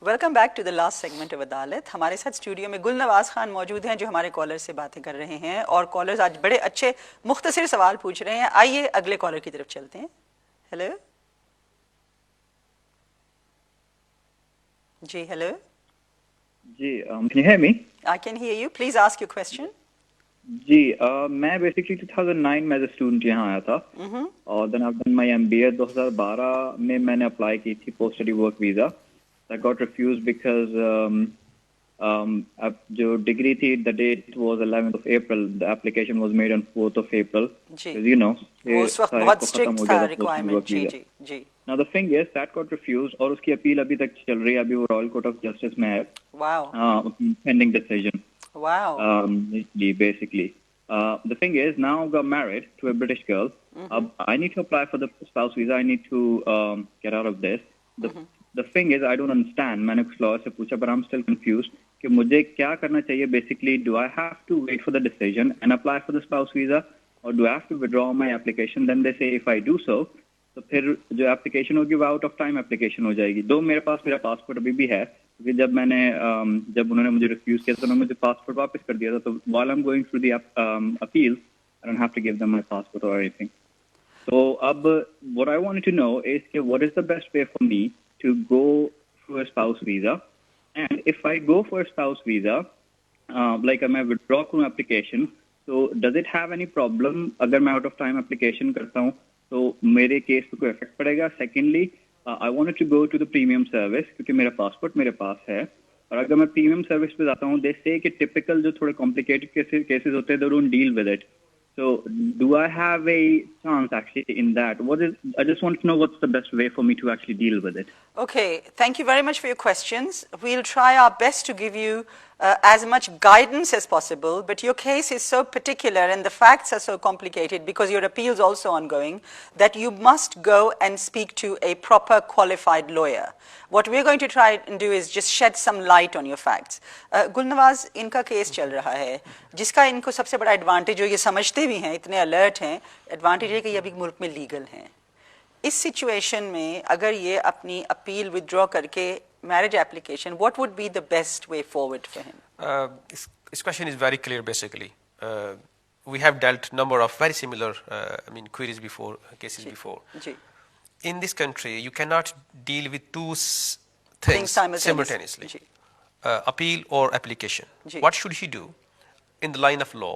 Welcome back to the last segment of عدالت. ہمارے ساتھ اسٹوڈیو میں گل نواز خان موجود ہیں جو ہمارے کالر سے باتیں کر رہے ہیں, اور کالرز آج بڑے اچھے مختصر سوال پوچھ رہے ہیں. آئیے اگلے کالر کی طرف چلتے ہیں. ہیلو جی. ہیلو جی, can you hear me? I can hear you. Please ask your question. جی, میں بیسکلی 2009 میں ایز اے اسٹوڈنٹ یہاں آیا تھا, اور دین آئی ڈن مائی MBA. 2012 میں نے اپلائی کی تھی post study work visa. I got refused because جو ڈگری تھی the date was 11th of April. The application was made on 4th of April. Because you know وہ اس وقت بہت اسٹرکٹ تھا ریکوائرمنٹ. جی جی جی. Now the thing is that got refused, اور اس کی اپیل ابھی تک چل رہی ہے. ابھی وہ رائل کورٹ آف جسٹس میں ہے. Wow. Pending decision. Wow. Basically. The thing is, now I got married to a British girl. I need to apply for the spouse visa. I need to get out of this. The thing is, I don't understand. میں نے کچھ lawyer سے پوچھا, but I'm still confused کہ مجھے کیا کرنا چاہیے. Basically, do I have to wait for the decision and apply for the spouse visa, or do I have to withdraw my application? Then they say if I do so, تو پھر جو application ہوگی وہ out of time application ہو جائے گی. دو میرے پاس میرا passport ابھی بھی ہے, کیونکہ جب انہوں نے مجھے ریفیوز کیا تو انہوں نے مجھے پاسپورٹ واپس کر دیا تھا. تو while I'm going through the appeal, I don't have to give them my passport or anything. So اب what I wanted to know is کہ what is the best way for me to go through a spouse visa, and if I go for a spouse visa, like میں withdraw کروں application, so does it have any problem اگر میں out of time application کرتا ہوں تو میرے case پہ کوئی افیکٹ پڑے گا؟ Secondly, I wanted to go to the premium service کیونکہ میرا پاسپورٹ میرے پاس ہے, اور اگر میں پریمیم سروس پہ جاتا ہوں they say کہ typical جو تھوڑے complicated cases ہوتے ہیں they don't deal with it. So do I have a chance actually in that? I just want to know what's the best way for me to actually deal with it. Okay, thank you very much for your questions. We'll try our best to give you as much guidance as possible, but your case is so particular and the facts are so complicated because your appeal is also ongoing that you must go and speak to a proper qualified lawyer. What we're going to try and do is just shed some light on your facts. Gulnawaz, ان کا case چل رہا ہے جس کا ان کو سب سے بڑا advantage جو یہ سمجھتے بھی ہیں, اتنے الرٹ ہیں, ایڈوانٹیج ہے کہ یہ ابھی ملک میں لیگل ہیں. اس سچویشن میں اگر یہ اپنی اپیل ودرا کر کے marriage application, what would be the best way forward for him? This question is very clear basically. We have dealt number of very similar queries before, cases before. In this country you cannot deal with two things simultaneously. Appeal or application. What should he do in the line of law?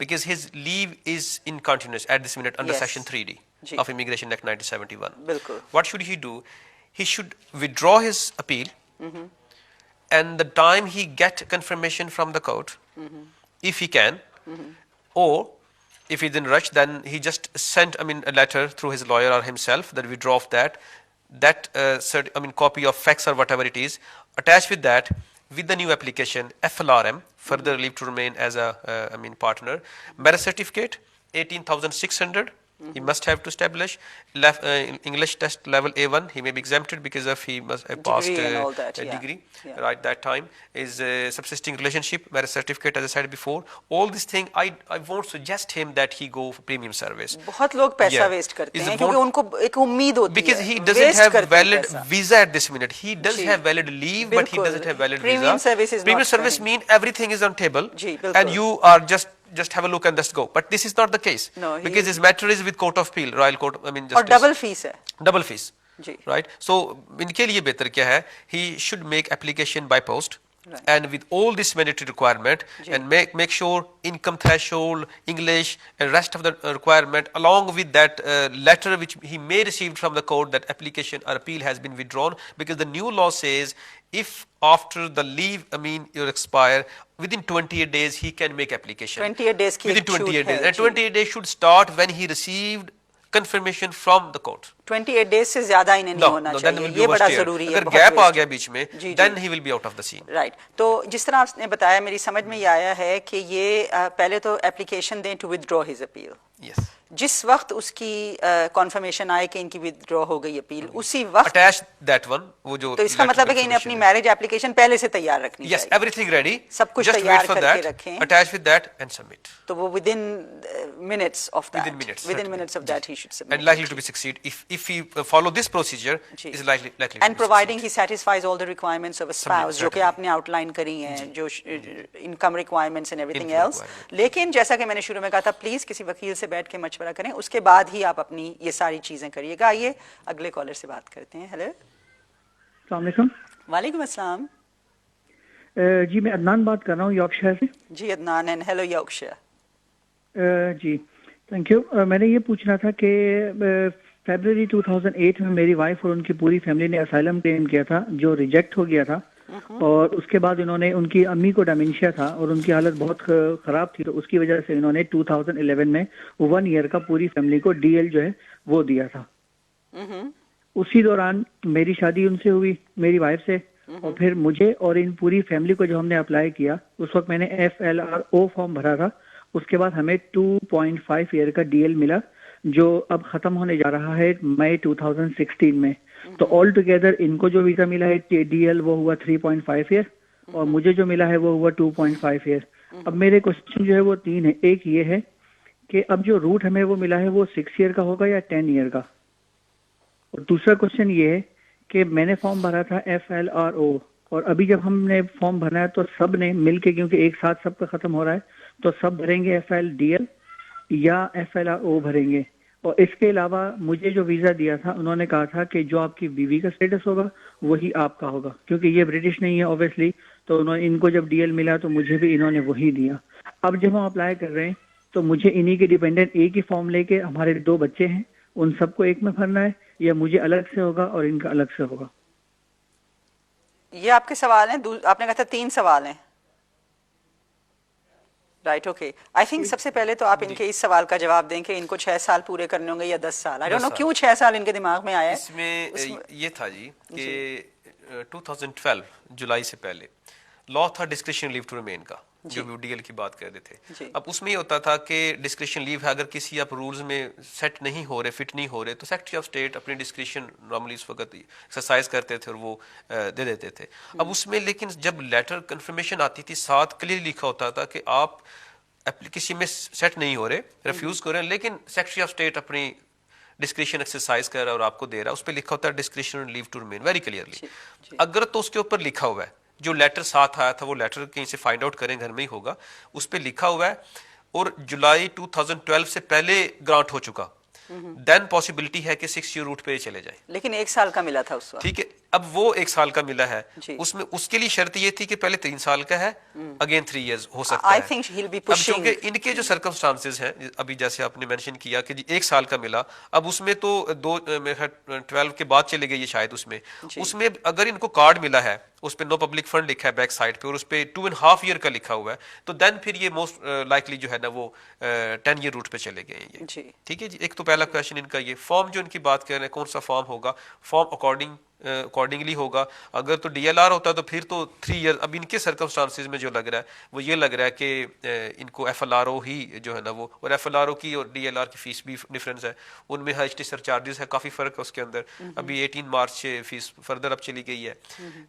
Because his leave is in continuous at this minute under Section 3D of Immigration Act 1971. What should he do? He should withdraw his appeal, and the time he get confirmation from the court, if he can, or if he's in rush, then he just sent a letter through his lawyer or himself that withdraw of that copy of fax or whatever it is, attached with that with the new application FLRM, further leave to remain as a partner, marriage certificate 18,600. He must have to establish English test level A1. He may be exempted because of he must have passed a degree. Right, that time is subsisting relationship, marriage certificate, as I said before. All this thing, I won't suggest him that he go for premium service. بہت لوگ پیسہ waste کرتے ہیں کیونکہ ان کو ایک امید ہوتی ہے. Because he doesn't have valid visa at this minute. He does have valid leave, but he doesn't have valid visa. Premium service mean everything is on table, and you are just have a look and just go. But this is not the case. No, because this matter is with court of appeal, royal court, justice. اور double face ہے. Double fees. Right. So ان کے لیے بہتر کیا ہے, he should make application by post. And with all this mandatory requirement, and make sure income threshold, English, and rest of the requirement, along with that letter which he may receive from the court that application or appeal has been withdrawn, because the new law says if after the leave you expire, within 28 days he can make application. 28 days within 28 days, and 28 days should start when he received confirmation from the court. 28 days سے زیادہ انہیں نہیں ہونا چاہیے, یہ بڑا ضروری ہے. اگر گیپ آ گیا بیچ میں, then he will be out of the scene. Right. تو جس طرح آپ نے بتایا, میری سمجھ میں یہ آیا ہے کہ یہ پہلے تو اپلیکیشن دیں to withdraw his appeal. Yes. جس وقت اس کی کنفرمیشن آئے کہ ان کی ودرا ہو گئی اپیل اسی وقت اٹیچ دیٹ ون وہ جو تو اس کا مطلب ہے کہ انہیں اپنی میرج ایپلیکیشن پہلے سے تیار رکھنی یس چاہیے ایوری تھنگ ریڈی سب کچھ جسٹ تیار ویٹ فار کر کے دیٹ رکھیں attach with that and submit تو وہ with in minutes of that within minutes of that he should and submit likely to be succeed if he follow this procedure is likely to and providing he satisfies all the requirements of spouse جو کہ certainly. آپ نے out line کری ہیں جو income requirements and everything else لیکن جیسا کہ میں نے شروع میں کہا تھا پلیز کسی وکیل سے بیٹھ کے مشورہ کریں اس کے بعد ہی آپ اپنی یہ ساری چیزیں کریے گا. آئیے اگلے کالر سے بات کرتے ہیں. ہیلو السلام علیکم. وعلیکم السلام. جی میں عدنان بات کر رہا ہوں یارکشائر سے. جی عدنان اینڈ ہیلو یارکشائر. جی تھینک یو. میں نے یہ پوچھنا تھا کہ فیبرری 2008 میں میری وائف اور ان کی پوری فیملی نے اسائلم کلیم کیا تھا جو ریجیکٹ ہو گیا تھا اور اس کے بعد انہوں نے ان کی امی کو ڈیمنشیا تھا اور ان کی حالت بہت خراب تھی تو اس کی وجہ سے انہوں نے 2011 میں 1 ایئر کا پوری فیملی کو ڈی ایل جو ہے وہ دیا تھا. اسی دوران میری شادی ان سے ہوئی میری وائف سے اور پھر مجھے اور ان پوری فیملی کو جو ہم نے اپلائی کیا اس وقت میں نے FLRO فارم بھرا تھا. اس کے بعد ہمیں 2.5 ایئر کا ڈی ایل ملا جو اب ختم ہونے جا رہا ہے مئی 2016 میں. تو آل ٹوگیدر ان کو جو ویزا ملا ہے ڈی ایل وہ ہوا 3.5 ایئر اور مجھے جو ملا ہے وہ ہوا 2.5 ایئر. اب میرے کوشچن جو ہے وہ 3 ہے. ایک یہ ہے کہ اب جو روٹ ہمیں وہ ملا ہے وہ 6 ایئر کا ہوگا یا 10 ایئر کا. اور دوسرا کوشچن یہ ہے کہ میں نے فارم بھرا تھا FLRO اور ابھی جب ہم نے فارم بھرنا ہے تو سب نے مل کے کیونکہ ایک ساتھ سب کا ختم ہو رہا ہے تو سب بھریں گے FLDL یا FLRO بھریں گے. اور اس کے علاوہ مجھے جو ویزا دیا تھا انہوں نے کہا تھا کہ جو آپ کی بیوی کا اسٹیٹس ہوگا وہی آپ کا ہوگا کیونکہ یہ برٹش نہیں ہے اوبیسلی تو ان کو جب DL ملا تو مجھے بھی انہوں نے وہی دیا. اب جب ہم اپلائی کر رہے ہیں تو مجھے انہی کے ڈیپینڈنٹ ایک ہی فارم لے کے ہمارے 2 بچے ہیں ان سب کو ایک میں بھرنا ہے یا مجھے الگ سے ہوگا اور ان کا الگ سے ہوگا. یہ آپ کے سوال ہیں. آپ نے کہا تھا 3 سوال ہیں. Right okay. آئی تھنک سب سے پہلے تو آپ ان کے اس سوال کا جواب دیں کہ ان کو 6 سال پورے کرنے ہوں گے یا 10 سال. آئی ڈونٹ نو کیوں 6 سال ان کے دماغ میں آیا ہے. اس میں یہ تھا جی کہ 2012 جولائی سے پہلے لا تھا ڈسکریشن لیو ٹو ریمین کا جو بھی ڈی ایل کی بات کر رہے تھے. اب اس میں یہ ہوتا تھا کہ ڈسکریشن لیو ہے اگر کسی آپ رولز میں سیٹ نہیں ہو رہے فٹ نہیں ہو رہے تو سیکرٹری آف اسٹیٹ اپنی ڈسکریشن نارملی اس وقت ایکسرسائز کرتے تھے اور وہ دے دیتے تھے. اب اس میں لیکن جب لیٹر کنفرمیشن آتی تھی ساتھ کلیئر لکھا ہوتا تھا کہ آپ اپلیکیشن میں سیٹ نہیں ہو رہے ریفیوز کر رہے ہیں لیکن سیکرٹری آف اسٹیٹ اپنی ڈسکریشن ایکسرسائز کر رہا ہے اور آپ کو دے رہا ہے. اس پہ لکھا ہوتا ہے discretion leave to remain very clearly. اگر تو اس کے اوپر لکھا ہوا ہے جو لیٹر ساتھ آیا تھا وہ لیٹر کہیں سے فائنڈ آؤٹ کریں گھر میں ہی ہوگا اس پہ لکھا ہوا ہے اور جولائی 2012 سے پہلے گرانٹ ہو چکا دین پاسبلٹی ہے کہ 6 ایئر روٹ پہ چلے جائیں. لیکن 1 سال کا ملا تھا اس وقت. ٹھیک ہے. اب وہ 1 سال کا ملا ہے اس میں اس کے لیے شرط یہ تھی کہ پہلے 3 سال کا ہے اگین 3 ایئرز ہو سکتا ہے. اب چونکہ ان کے جو سرکمسٹانسز ہیں ابھی جیسے آپ نے مینشن کیا کہ 1 سال کا ملا اب اس میں تو 12 کے بعد چلے گئے یہ شاید اس میں اگر ان کو کارڈ ملا ہے اس پہ نو پبلک فنڈ لکھا ہے بیک سائڈ پہ اور اس پہ 2.5 ایئر کا لکھا ہوا ہے تو دین پھر یہ موسٹ لائکلی جو ہے نا وہ 10 ایئر روٹ پہ چلے گئے یہ. ٹھیک ہے جی. ایک تو پہلا کویشچن ان کا یہ فارم جو ان کی بات کر رہے ہیں کون سا فارم ہوگا. فارم اکارڈنگلی ہوگا. اگر تو DLR ہوتا تو پھر تو 3 ایئر. اب ان کے سرکمسٹانسز میں جو لگ رہا ہے وہ یہ لگ رہا ہے کہ ان کو FLRO ہی جو ہے نا وہ اور FLRO کی اور DLR کی فیس بھی ڈفرینس ہے. ان میں HT سر چارجز ہے کافی فرق ہے اس کے اندر. ابھی 18 مارچ سے فیس فردر اب چلی گئی ہے.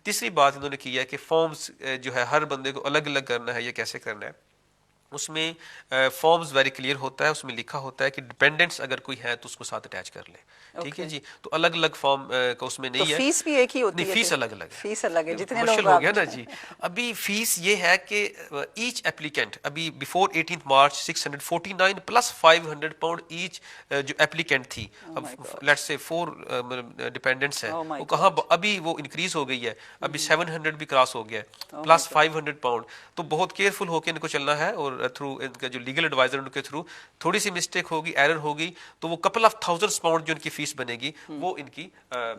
تیسری بات انہوں نے کی ہے کہ فارمز جو ہے ہر بندے کو الگ الگ کرنا ہے یہ کیسے کرنا ہے. اس میں فارمز ویری کلیئر ہوتا ہے اس میں لکھا ہوتا ہے کہ ڈیپینڈنٹس اگر کوئی ہے تو اس کو ساتھ اٹیچ کر لے. ٹھیک ہے جی. تو الگ الگ فارم کا اس میں نہیں ہے. فیس بھی ایک ہی ہوتی ہے. فیس الگ الگ ہے. فیس الگ ہے جتنے لوگ مشکل ہو گیا نا جی. ابھی فیس یہ ہے کہ ایچ اپلیکینٹ ابھی before 18 March 649 plus 500 pound each جو اپلیکینٹ تھی. اب لیٹس سے 4 ڈیپینڈنٹس ہیں وہ کہاں ابھی وہ انکریز ہو گئی ہے ابھی 700 بھی کراس ہو گیا ہے پلس 500 پاؤنڈ. تو بہت کیئرفل ہو کے ان کو چلنا ہے اور تھرو ان کا جو لیگل ایڈوائزر ان کے تھرو تھوڑی سی مسٹیک ہوگی ایرر ہوگی تو وہ کپل آف تھاؤزنڈ پاؤنڈ جو ان کی فیس بنے گی وہ ان کی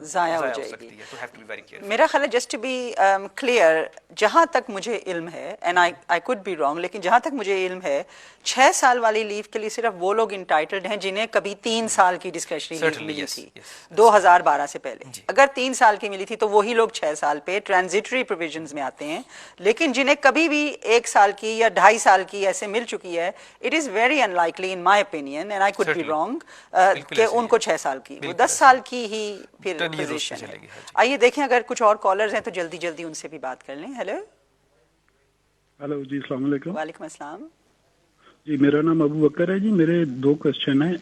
ضائع ہو جائے گی. تو have to be very careful. میرا خیال ہے جسٹ ٹو بی کلیئر جہاں تک مجھے علم ہے and I could be wrong لیکن جہاں تک مجھے علم ہے 6 سال والی لیو کے لیے صرف وہ لوگ انٹائٹلڈ ہیں جنہیں کبھی 3 سال کی ڈسکریشنری لیو ملی تھی 2012 سے پہلے. اگر 3 سال کی ملی تھی تو وہی لوگ 6 سال پہ ٹرانزیٹری پروویژنز میں آتے ہیں. لیکن جنہیں کبھی بھی 1 سال کی یا 2.5 سال کی ایسے مل چکی ہے, it is very unlikely in my opinion and I could be wrong کہ ان کو 6 سال کی, وہ 10 سال کی ہی پھر پوزیشن ہے. آئیے دیکھیں اگر کچھ اور کالرز ہیں تو جلدی جلدی ان سے بھی بات کر لیں. ہیلو. ہلو جی السلام علیکم. وعلیکم السلام. جی میرا نام ابو بکر ہے جی. میرے 2 کوشچن ہیں.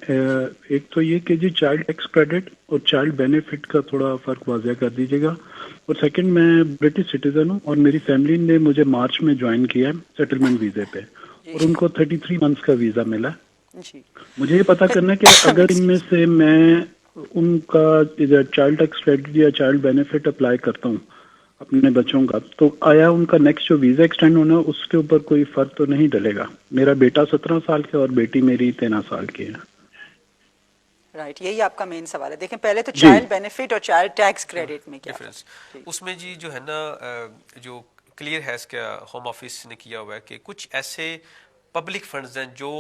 ایک تو یہ کہ جی چائلڈ ٹیکس کریڈٹ اور چائلڈ بینیفٹ کا تھوڑا فرق واضح کر دیجیے گا. اور سیکنڈ, میں برٹش سٹیزن ہوں اور میری فیملی نے مجھے مارچ میں جوائن کیا ہے سیٹلمنٹ ویزے پہ, اور ان کو 33 منتھس کا ویزا ملا. مجھے یہ پتا کرنا ہے کہ اگر ان میں سے میں ان کا چائلڈ ٹیکس کریڈٹ یا چائلڈ بینیفٹ اپلائی کرتا ہوں اپنے بچوں کا, تو آیا ان کا نیکسٹ جو ویزا ایکسٹینڈ ہونا اس کے اوپر کوئی فرق تو نہیں ڈلے گا؟ میرا بیٹا 17 سال کا اور بیٹی میری 13 سال کی ہے. رائٹ, یہی آپ کا مین سوال ہے. دیکھیں پہلے تو چائلڈ بینیفٹ اور چائلڈ ٹیکس کریڈٹ میں کیا ڈفرینس اس میں جی جو ہے نا, جو کلیئر ہے اس کا ہوم آفس نے کیا ہوا ہے کہ کچھ ایسے پبلک فنڈز ہیں جو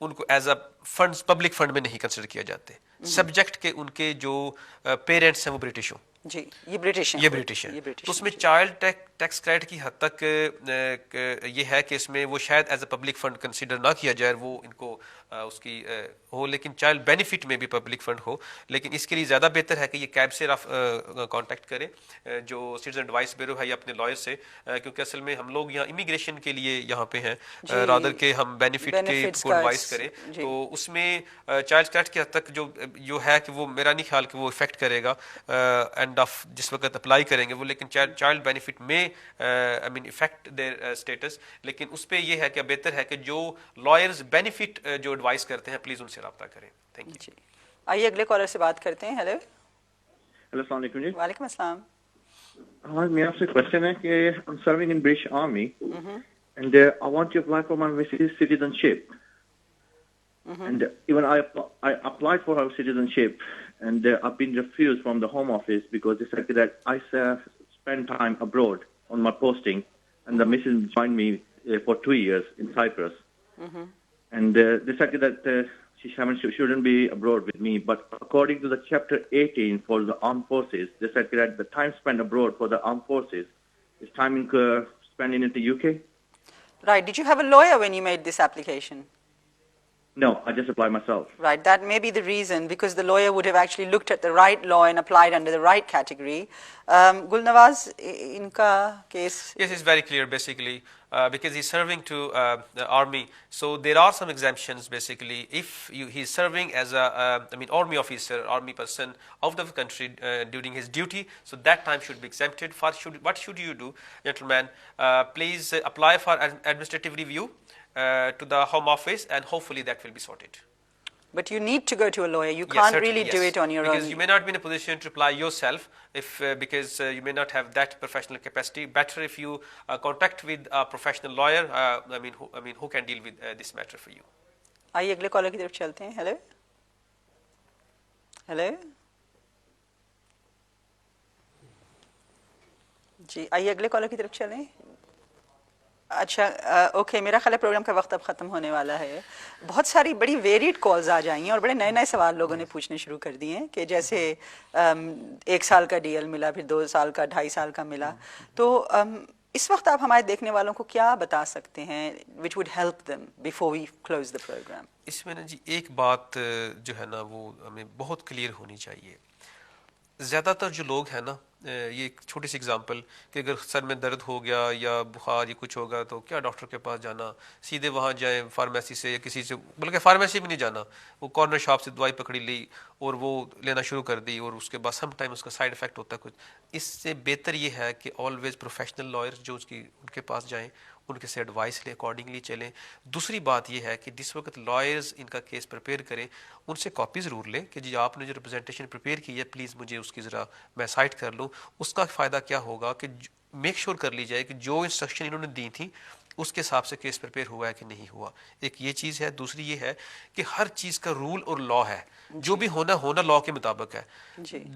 ان کو as a funds public fund میں نہیں کنسیڈر کیا جاتے, سبجیکٹ کے ان کے جو پیرنٹس ہیں وہ برٹش ہوں. جی یہ برٹش ہے. تو اس میں چائلڈ ٹیکس کریڈٹ کی حد تک یہ ہے کہ اس میں وہ شاید as a public fund consider نہ کیا جائے, وہ ان کو اس کی ہو, لیکن چائلڈ بینیفٹ میں بھی پبلک فنڈ ہو. لیکن اس کے لیے زیادہ بہتر ہے کہ یہ کیب سے کانٹیکٹ کرے جو سٹیزن ایڈوائس بیورو ہے یا اپنے لائر سے, کیونکہ اصل میں ہم لوگ یہاں امیگریشن کے لیے یہاں پہ ہیں رادر کے ہم بینیفٹ کے کو ایڈوائس کریں. تو اس میں چائلڈ کریڈٹ کی حد تک جو ہے کہ وہ میرا نہیں خیال کہ وہ افیکٹ کرے گا اینڈ آف جس وقت اپلائی کریں گے وہ, لیکن چائلڈ بینیفٹ میں آئی مین افیکٹ دیر اسٹیٹس. لیکن اس پہ یہ ہے کہ بہتر ہے کہ جو لائرز بینیفٹ جو ایڈوائس کرتے ہیں پلیز ان سے رابطہ کریں. Thank you. آئیے اگلے کالر سے بات کرتے ہیں. ہیلو. ہیلو السلام علیکم جی. وعلیکم السلام. ہاں میرا آپ سے کوشچن ہے کہ I'm serving in British Army and I want to apply for my citizenship. And even I applied for our citizenship and I've been refused from the Home Office because they said that I spent time abroad on my posting and the mission joined me for 2 years in Cyprus. And they said that she shouldn't be abroad with me, but according to the chapter 18 for the armed forces, they said that the time spent abroad for the armed forces is time spent in the UK. Right. Did you have a lawyer when you made this application? No, I just applied myself. Right, that may be the reason, because the lawyer would have actually looked at the right law and applied under the right category. Gulnawaz, inka case? Yes, it's very clear basically because he's serving to the army. So there are some exemptions basically. If he's serving as a army officer, army person out of the country during his duty, so that time should be exempted. What should you do, gentlemen? Please apply for administrative review to the Home Office and hopefully that will be sorted. But you need to go to a lawyer. You can't really do it on your own. Because you may not be in a position to apply yourself because you may not have that professional capacity. Better if you contact with a professional lawyer, who can deal with this matter for you. آئیے اگلے collar کی طرف چلتے ہیں. Hello. Hello. جی آئیے اگلے collar کی طرف چلیں. اچھا اوکے, میرا خیال ہے پروگرام کا وقت اب ختم ہونے والا ہے. بہت ساری بڑی ویریڈ کالز آ جائیں اور بڑے نئے نئے سوال لوگوں نے پوچھنے شروع کر دیے ہیں کہ جیسے 1 سال کا ڈی ایل ملا, پھر 2 سال کا, 2.5 سال کا ملا. تو اس وقت آپ ہمارے دیکھنے والوں کو کیا بتا سکتے ہیں which would help them before we close the program? اس میں نا جی ایک بات جو ہے نا وہ ہمیں بہت کلیئر ہونی چاہیے. زیادہ تر جو لوگ ہیں نا, یہ ایک چھوٹی سی اگزامپل کہ اگر سر میں درد ہو گیا یا بخار یا کچھ ہوگا تو کیا ڈاکٹر کے پاس جانا, سیدھے وہاں جائیں فارمیسی سے یا کسی سے, بلکہ فارمیسی بھی نہیں جانا, وہ کارنر شاپ سے دوائی پکڑی لی اور وہ لینا شروع کر دی اور اس کے بعد سم ٹائم اس کا سائڈ افیکٹ ہوتا ہے کچھ. اس سے بہتر یہ ہے کہ آلویز پروفیشنل لائر جو ان کے پاس جائیں, ان کے سے ایڈوائس لیں, اکارڈنگلی چلیں. دوسری بات یہ ہے کہ جس وقت لائرز ان کا کیس پریپیئر کریں ان سے کاپی ضرور لیں کہ جی آپ نے جو ریپرزنٹیشن پریپیئر کی ہے پلیز مجھے اس کی ذرا میں سائٹ کر لوں. اس کا فائدہ کیا ہوگا کہ میک شور کر لی جائے کہ جو انسٹرکشن انہوں نے دی تھی اس کے حساب سے کیس پریپیئر ہوا ہے کہ نہیں ہوا. ایک یہ چیز ہے. دوسری یہ ہے کہ ہر چیز کا رول اور لا ہے, جو بھی ہونا لا کے مطابق ہے.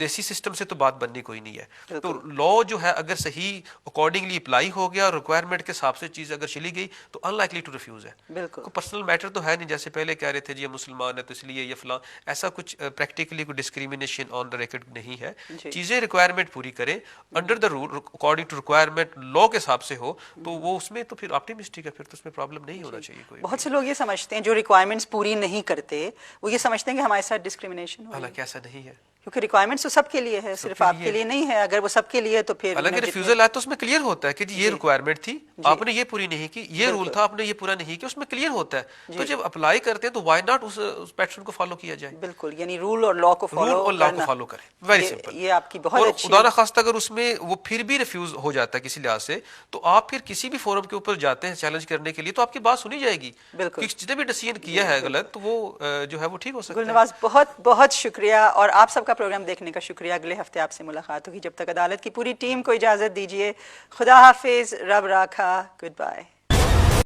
دیسی سسٹم سے تو بات بننی کوئی نہیں ہے. تو لا جو ہے اگر صحیح اکارڈنگلی اپلائی ہو گیا اور ریکوائرمنٹ کے حساب سے چیز اگر چلی گئی تو ان لائکلی ٹو ریفیوز ہے. کوئی پرسنل میٹر تو ہے نہیں, جیسے پہلے کہہ رہے تھے جی یہ مسلمان ہے تو اس لیے یہ فلاں, ایسا کچھ پریکٹیکلی کوئی ڈسکریمنیشن آن دا ریکارڈ نہیں ہے. چیزیں ریکوائرمنٹ پوری کریں under the rule according to requirement law کے حساب سے ہو تو وہ اس میں تو پھر آپ آپٹیمسٹک ہے، پھر تو اس میں پرابلم نہیں ہونا چاہیے کوئی. بہت سے لوگ یہ سمجھتے ہیں جو ریکوائرمنٹس پوری نہیں کرتے وہ یہ سمجھتے ہیں کہ ہمارے ساتھ ڈسکریمنیشن ہو رہی ہے، حالانکہ ایسا نہیں ہے. کیونکہ ریکوائرمنٹس تو سب کے لیے ہے، صرف آپ کے لیے نہیں ہے. اگر وہ سب کے لیے تو پھر حالانکہ ریفیوزل آتا ہے اس میں کلیئر ہوتا ہے کہ جی یہ ریکوائرمنٹ تھی، آپ نے یہ پوری نہیں کی، یہ رول تھا آپ نے یہ پورا نہیں کیا، اس میں کلیئر ہوتا ہے. تو جب اپلائی کرتے ہیں تو وائی ناٹ اس پیٹرن کو فالو کیا جائے. بالکل، یعنی رول اور لا کو رول اور لا کو فالو کریں. Very simple. یہ آپ کی بہت اور اچھی خدا نخواستہ اگر اس میں وہ پھر بھی ریفیوز ہو جاتا ہے کسی لحاظ سے، تو آپ پھر کسی بھی فورم کے اوپر جاتے ہیں چیلنج کرنے کے لیے تو آپ کی بات سنی جائے گی. بالکل. جتنے بھی ڈیسیژن کیا ہے غلط تو وہ جو ہے وہ ٹھیک ہو سکتا ہے. گلنواز بہت بہت شکریہ، اور آپ سب کا پروگرام دیکھنے کا شکریہ. اگلے ہفتے آپ سے ملاقات ہوگی. جب تک عدالت کی پوری ٹیم کو اجازت دیجیے. خدا حافظ، رب راکھا، گڈ بائے.